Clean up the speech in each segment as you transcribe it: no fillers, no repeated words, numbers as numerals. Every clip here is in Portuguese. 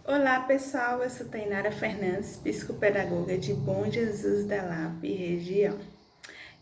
Olá pessoal, eu sou Tainara Fernandes, psicopedagoga de Bom Jesus da Lapa e região.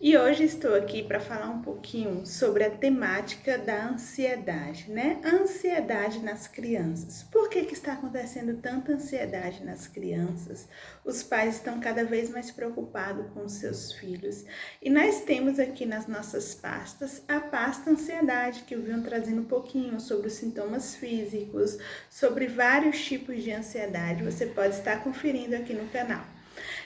E hoje estou aqui para falar um pouquinho sobre a temática da ansiedade, né? A ansiedade nas crianças. Por que está acontecendo tanta ansiedade nas crianças? Os pais estão cada vez mais preocupados com os seus filhos. E nós temos aqui nas nossas pastas a pasta ansiedade, que eu venho trazendo um pouquinho sobre os sintomas físicos, sobre vários tipos de ansiedade. Você pode estar conferindo aqui no canal.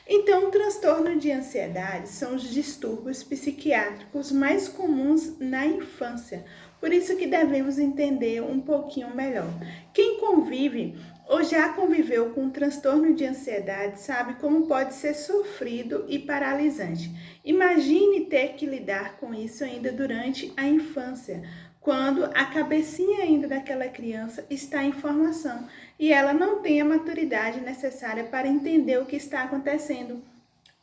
Então, o transtorno de ansiedade são os distúrbios psiquiátricos mais comuns na infância. Por isso que devemos entender um pouquinho melhor. Quem convive ou já conviveu com um transtorno de ansiedade sabe como pode ser sofrido e paralisante. Imagine ter que lidar com isso ainda durante a infância, quando a cabecinha ainda daquela criança está em formação e ela não tem a maturidade necessária para entender o que está acontecendo.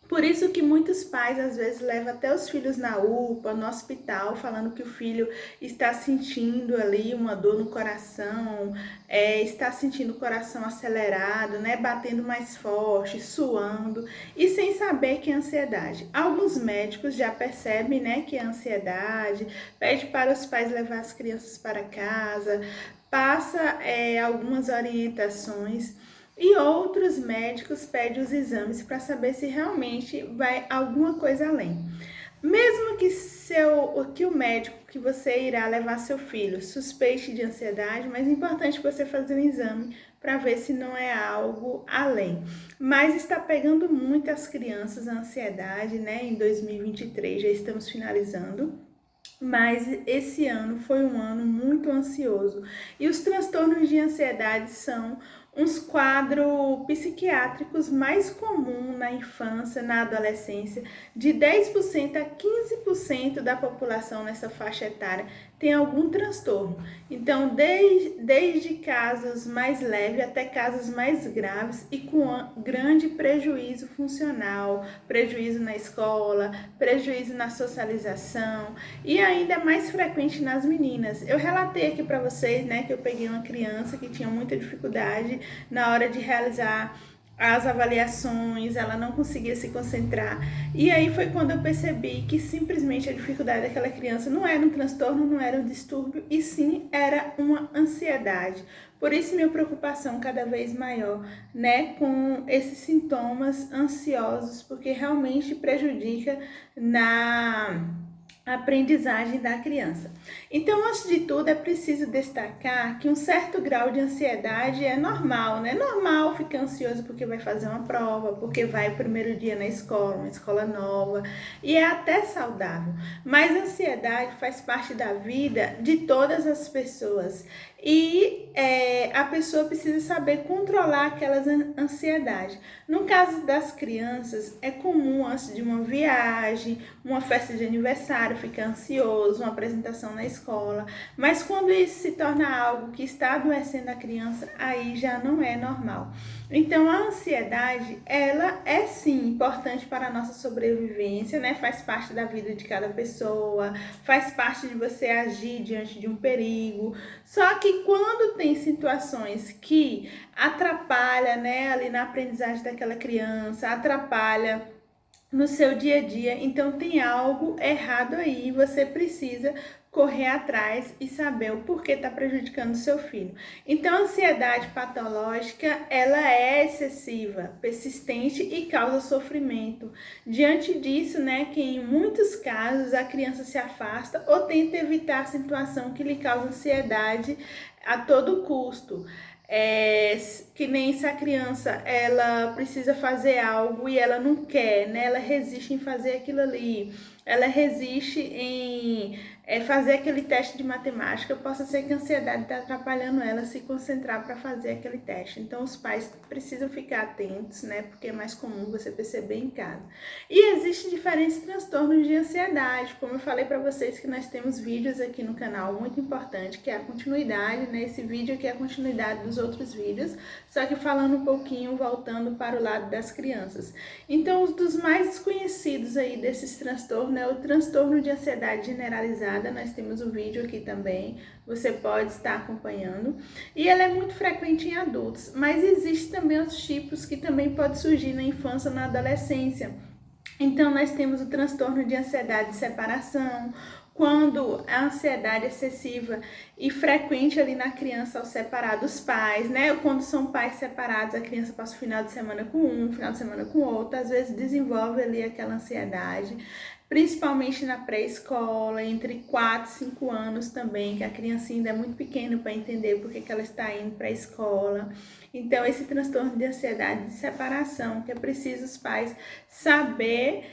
Por isso que muitos pais às vezes levam até os filhos na UPA, no hospital, falando que o filho está sentindo ali uma dor no coração, está sentindo o coração acelerado, né, batendo mais forte, suando, e sem saber que é ansiedade. Alguns médicos já percebem, né, que é ansiedade, pede para os pais levar as crianças para casa, passa algumas orientações. E outros médicos pedem os exames para saber se realmente vai alguma coisa além. Mesmo que o médico que você irá levar seu filho suspeite de ansiedade, mas é importante você fazer um exame para ver se não é algo além. Mas está pegando muito as crianças a ansiedade, né? Em 2023 já estamos finalizando. Mas esse ano foi um ano muito ansioso e os transtornos de ansiedade são uns quadros psiquiátricos mais comuns na infância, na adolescência. De 10% a 15% da população nessa faixa etária tem algum transtorno. Então, desde casos mais leves até casos mais graves e com grande prejuízo funcional, prejuízo na escola, prejuízo na socialização e ainda mais frequente nas meninas. Eu relatei aqui para vocês, né, que eu peguei uma criança que tinha muita dificuldade na hora de realizar as avaliações, ela não conseguia se concentrar. E aí foi quando eu percebi que simplesmente a dificuldade daquela criança não era um transtorno, não era um distúrbio, e sim era uma ansiedade. Por isso minha preocupação cada vez maior, né, com esses sintomas ansiosos, porque realmente prejudica na aprendizagem da criança. Então, antes de tudo, é preciso destacar que um certo grau de ansiedade é normal, né? É normal ficar ansioso porque vai fazer uma prova, porque vai o primeiro dia na escola, uma escola nova, e é até saudável. Mas a ansiedade faz parte da vida de todas as pessoas e a pessoa precisa saber controlar aquelas ansiedades. No caso das crianças, é comum antes de uma viagem, uma festa de aniversário, ficar ansioso, uma apresentação na escola, mas quando isso se torna algo que está adoecendo a criança, aí já não é normal. Então a ansiedade, ela é sim importante para a nossa sobrevivência, né? Faz parte da vida de cada pessoa, faz parte de você agir diante de um perigo. Só que quando tem situações que atrapalha, né, ali na aprendizagem daquela criança, atrapalha no seu dia a dia, então tem algo errado aí, você precisa correr atrás e saber o porquê está prejudicando o seu filho. Então, a ansiedade patológica, ela é excessiva, persistente e causa sofrimento. Diante disso, né, que em muitos casos a criança se afasta ou tenta evitar a situação que lhe causa ansiedade a todo custo. Que nem se a criança ela precisa fazer algo e ela não quer, né? Ela resiste em fazer aquilo ali, ela resiste em fazer aquele teste de matemática, possa ser que a ansiedade está atrapalhando ela a se concentrar para fazer aquele teste. Então os pais precisam ficar atentos, né? Porque é mais comum você perceber em casa. E existem diferentes transtornos de ansiedade, como eu falei para vocês que nós temos vídeos aqui no canal muito importante, que é a continuidade, né? Esse vídeo aqui é a continuidade dos outros vídeos, só que falando um pouquinho, voltando para o lado das crianças. Então, um dos mais desconhecidos aí desses transtornos é o transtorno de ansiedade generalizada, generalizada, nós temos o vídeo aqui também, você pode estar acompanhando. E ela é muito frequente em adultos, mas existe também outros tipos que também pode surgir na infância ou na adolescência. Então, nós temos o transtorno de ansiedade de separação, quando a ansiedade excessiva e frequente ali na criança ao separar dos pais, né? Ou quando são pais separados, a criança passa o final de semana com um, final de semana com outro, às vezes desenvolve ali aquela ansiedade, principalmente na pré-escola, entre 4 e 5 anos também, que a criança ainda é muito pequena para entender por que ela está indo para a escola. Então, esse transtorno de ansiedade de separação, que é preciso os pais saber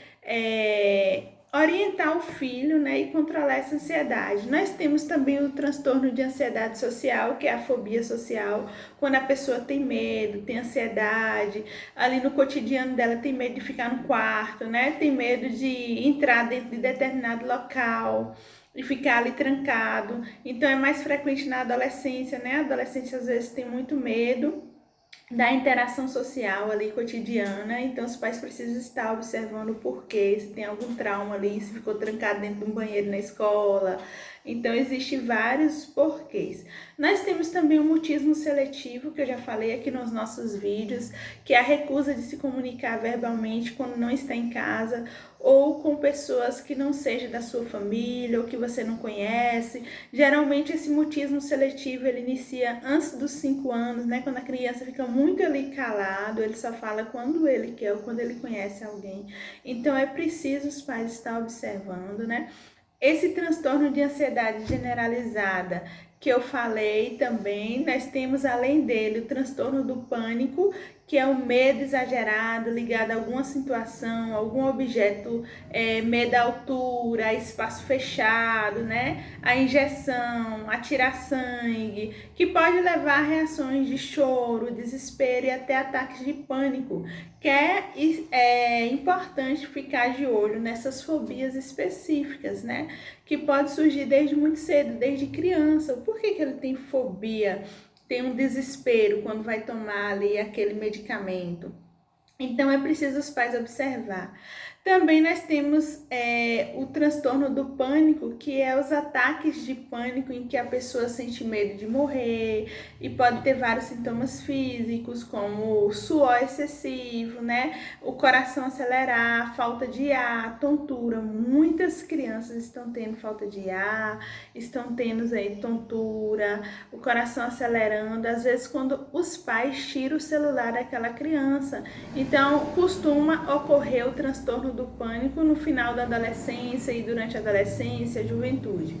orientar o filho, né, e controlar essa ansiedade. Nós temos também o transtorno de ansiedade social, que é a fobia social, quando a pessoa tem medo, tem ansiedade, ali no cotidiano dela tem medo de ficar no quarto, né, tem medo de entrar dentro de determinado local e ficar ali trancado. Então é mais frequente na adolescência, né, a adolescência às vezes tem muito medo da interação social ali cotidiana, então os pais precisam estar observando o porquê, se tem algum trauma ali, se ficou trancado dentro de um banheiro na escola. Então existem vários porquês. Nós temos também o mutismo seletivo, que eu já falei aqui nos nossos vídeos, que é a recusa de se comunicar verbalmente quando não está em casa ou com pessoas que não sejam da sua família ou que você não conhece. Geralmente esse mutismo seletivo ele inicia antes dos 5 anos, né? Quando a criança fica muito ali calado, ele só fala quando ele quer ou quando ele conhece alguém. Então é preciso os pais estar observando, né? Esse transtorno de ansiedade generalizada que eu falei também, nós temos além dele o transtorno do pânico, que é o medo exagerado ligado a alguma situação, algum objeto, medo à altura, a espaço fechado, né? A injeção, a tirar sangue, que pode levar a reações de choro, desespero e até ataques de pânico, que é importante ficar de olho nessas fobias específicas, né? Que pode surgir desde muito cedo, desde criança. Por que ele tem fobia? Tem um desespero quando vai tomar ali aquele medicamento. Então é preciso os pais observar. Também nós temos o transtorno do pânico, que é os ataques de pânico em que a pessoa sente medo de morrer e pode ter vários sintomas físicos, como suor excessivo, né? O coração acelerar, falta de ar, tontura. Muitas crianças estão tendo falta de ar, estão tendo aí tontura, o coração acelerando, às vezes quando os pais tiram o celular daquela criança. Então, costuma ocorrer o transtorno do pânico no final da adolescência e durante a adolescência, a juventude.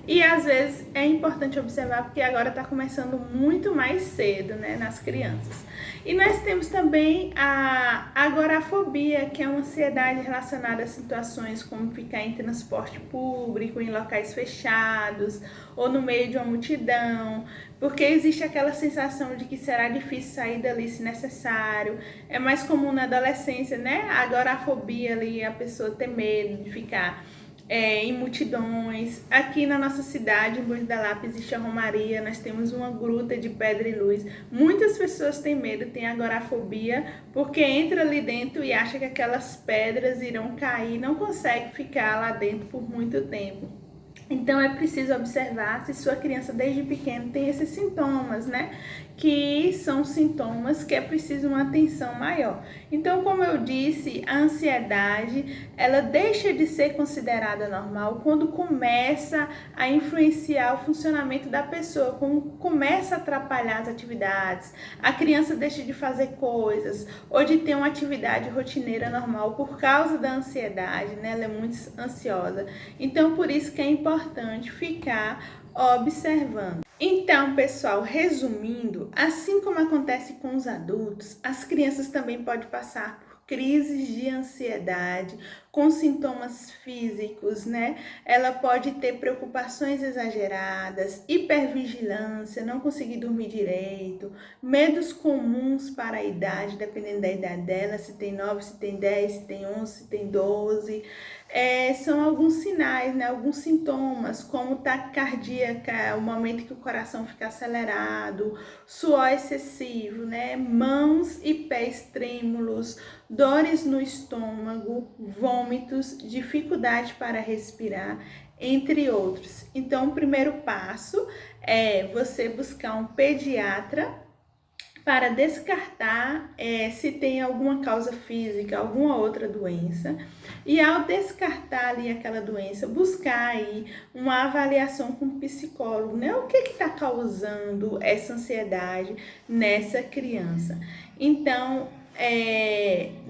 E às vezes é importante observar porque agora está começando muito mais cedo, né, nas crianças. E nós temos também a agorafobia, que é uma ansiedade relacionada a situações como ficar em transporte público, em locais fechados ou no meio de uma multidão, porque existe aquela sensação de que será difícil sair dali se necessário. É mais comum na adolescência, né? A agorafobia ali, a pessoa ter medo de ficar em multidões. Aqui na nossa cidade, em Bons da Lapa, existe a Romaria, nós temos uma gruta de pedra e luz. Muitas pessoas têm medo, têm agorafobia, porque entra ali dentro e acha que aquelas pedras irão cair, não consegue ficar lá dentro por muito tempo. Então é preciso observar se sua criança desde pequeno tem esses sintomas, né? Que são sintomas que é preciso uma atenção maior. Então, como eu disse, a ansiedade, ela deixa de ser considerada normal quando começa a influenciar o funcionamento da pessoa, quando começa a atrapalhar as atividades, a criança deixa de fazer coisas ou de ter uma atividade rotineira normal por causa da ansiedade, né? Ela é muito ansiosa. Então, por isso que é importante ficar observando. Então, pessoal, resumindo, assim como acontece com os adultos, as crianças também podem passar por crises de ansiedade, com sintomas físicos, né? Ela pode ter preocupações exageradas, hipervigilância, não conseguir dormir direito, medos comuns para a idade, dependendo da idade dela, se tem 9, se tem 10, se tem 11, se tem 12. São alguns sinais, né? Alguns sintomas, como taquicardia, o momento que o coração fica acelerado, suor excessivo, né? Mãos e pés trêmulos, dores no estômago, vômitos, dificuldade para respirar. entre outros. Então, o primeiro passo é você buscar um pediatra para descartar se tem alguma causa física, alguma outra doença. E ao descartar ali aquela doença, buscar aí uma avaliação com o psicólogo, né? O que está causando essa ansiedade nessa criança? Então,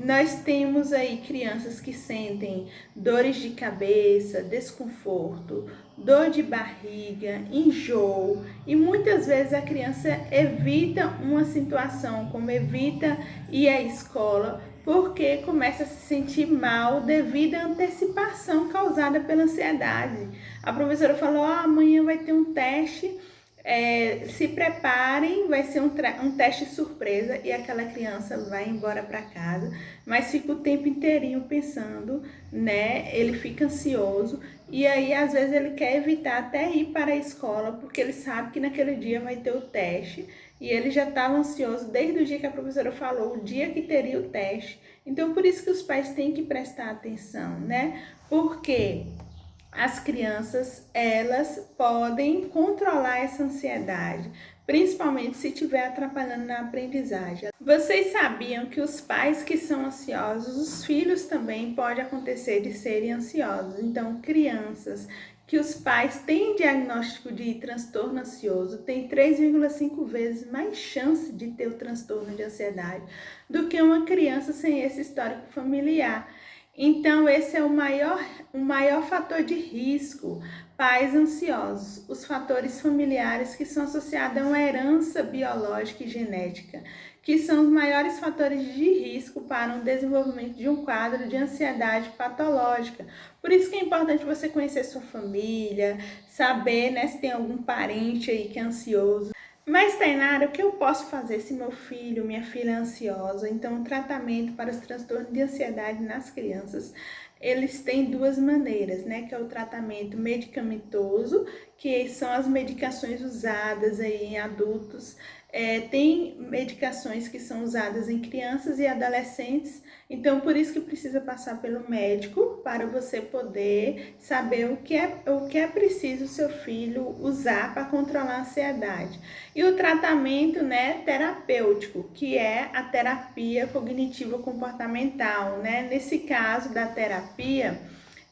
nós temos aí crianças que sentem dores de cabeça, desconforto, dor de barriga, enjoo, e muitas vezes a criança evita uma situação, como evita ir à escola, porque começa a se sentir mal devido à antecipação causada pela ansiedade. A professora falou, amanhã vai ter um teste, se preparem, vai ser um teste surpresa, e aquela criança vai embora para casa, mas fica o tempo inteirinho pensando, né? Ele fica ansioso, e aí às vezes ele quer evitar até ir para a escola, porque ele sabe que naquele dia vai ter o teste, e ele já estava ansioso desde o dia que a professora falou, o dia que teria o teste. Então, por isso que os pais têm que prestar atenção, né? Porque as crianças, elas podem controlar essa ansiedade, principalmente se estiver atrapalhando na aprendizagem. Vocês sabiam que os pais que são ansiosos, os filhos também pode acontecer de serem ansiosos. Então, crianças que os pais têm diagnóstico de transtorno ansioso têm 3,5 vezes mais chance de ter o transtorno de ansiedade do que uma criança sem esse histórico familiar. Então, esse é o maior fator de risco, pais ansiosos, os fatores familiares que são associados a uma herança biológica e genética, que são os maiores fatores de risco para o desenvolvimento de um quadro de ansiedade patológica. Por isso que é importante você conhecer sua família, saber, né, se tem algum parente aí que é ansioso. Mas, Tainara, o que eu posso fazer se meu filho, minha filha é ansiosa? Então, o tratamento para os transtornos de ansiedade nas crianças, eles têm duas maneiras, né? Que é o tratamento medicamentoso, que são as medicações usadas aí em adultos. Tem medicações que são usadas em crianças e adolescentes, então por isso que precisa passar pelo médico para você poder saber o que é preciso o seu filho usar para controlar a ansiedade. E o tratamento, né, terapêutico, que é a terapia cognitivo-comportamental, né? Nesse caso da terapia,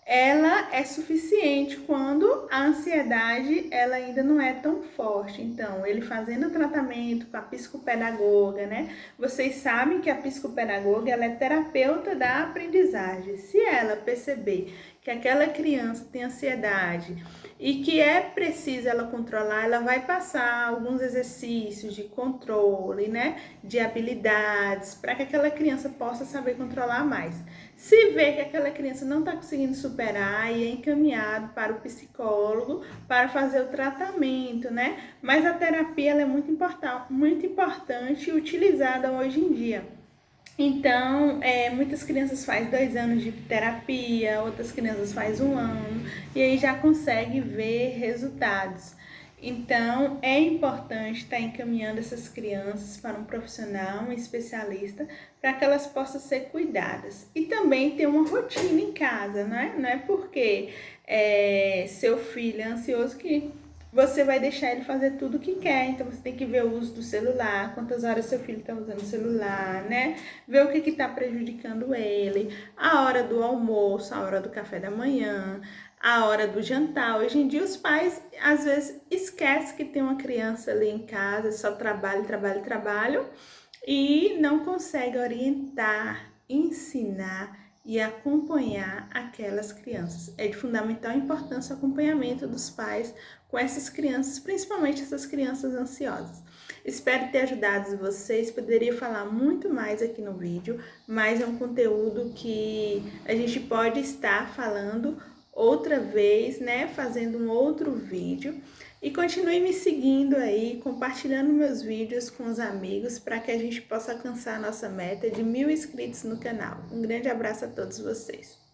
ela é suficiente quando a ansiedade ela ainda não é tão forte. Então, ele fazendo o tratamento com a psicopedagoga, né? Vocês sabem que a psicopedagoga ela é terapeuta da aprendizagem. Se ela perceber que aquela criança tem ansiedade e que é preciso ela controlar, ela vai passar alguns exercícios de controle, né? De habilidades, para que aquela criança possa saber controlar mais. Se vê que aquela criança não está conseguindo superar, e é encaminhado para o psicólogo para fazer o tratamento, né? Mas a terapia ela é muito importante e utilizada hoje em dia. Então, muitas crianças fazem 2 anos de terapia, outras crianças fazem 1 ano, e aí já consegue ver resultados. Então, é importante estar encaminhando essas crianças para um profissional, um especialista, para que elas possam ser cuidadas. E também ter uma rotina em casa, não é? Não é porque seu filho é ansioso que você vai deixar ele fazer tudo o que quer. Então, você tem que ver o uso do celular, quantas horas seu filho está usando o celular, né? Ver o que está prejudicando ele, a hora do almoço, a hora do café da manhã, a hora do jantar. Hoje em dia os pais às vezes esquecem que tem uma criança ali em casa, só trabalham e não conseguem orientar, ensinar e acompanhar aquelas crianças. É de fundamental importância o acompanhamento dos pais com essas crianças, principalmente essas crianças ansiosas. Espero ter ajudado vocês, poderia falar muito mais aqui no vídeo, mas é um conteúdo que a gente pode estar falando outra vez, né, fazendo um outro vídeo. E continue me seguindo aí, compartilhando meus vídeos com os amigos para que a gente possa alcançar a nossa meta de 1000 inscritos no canal. Um grande abraço a todos vocês.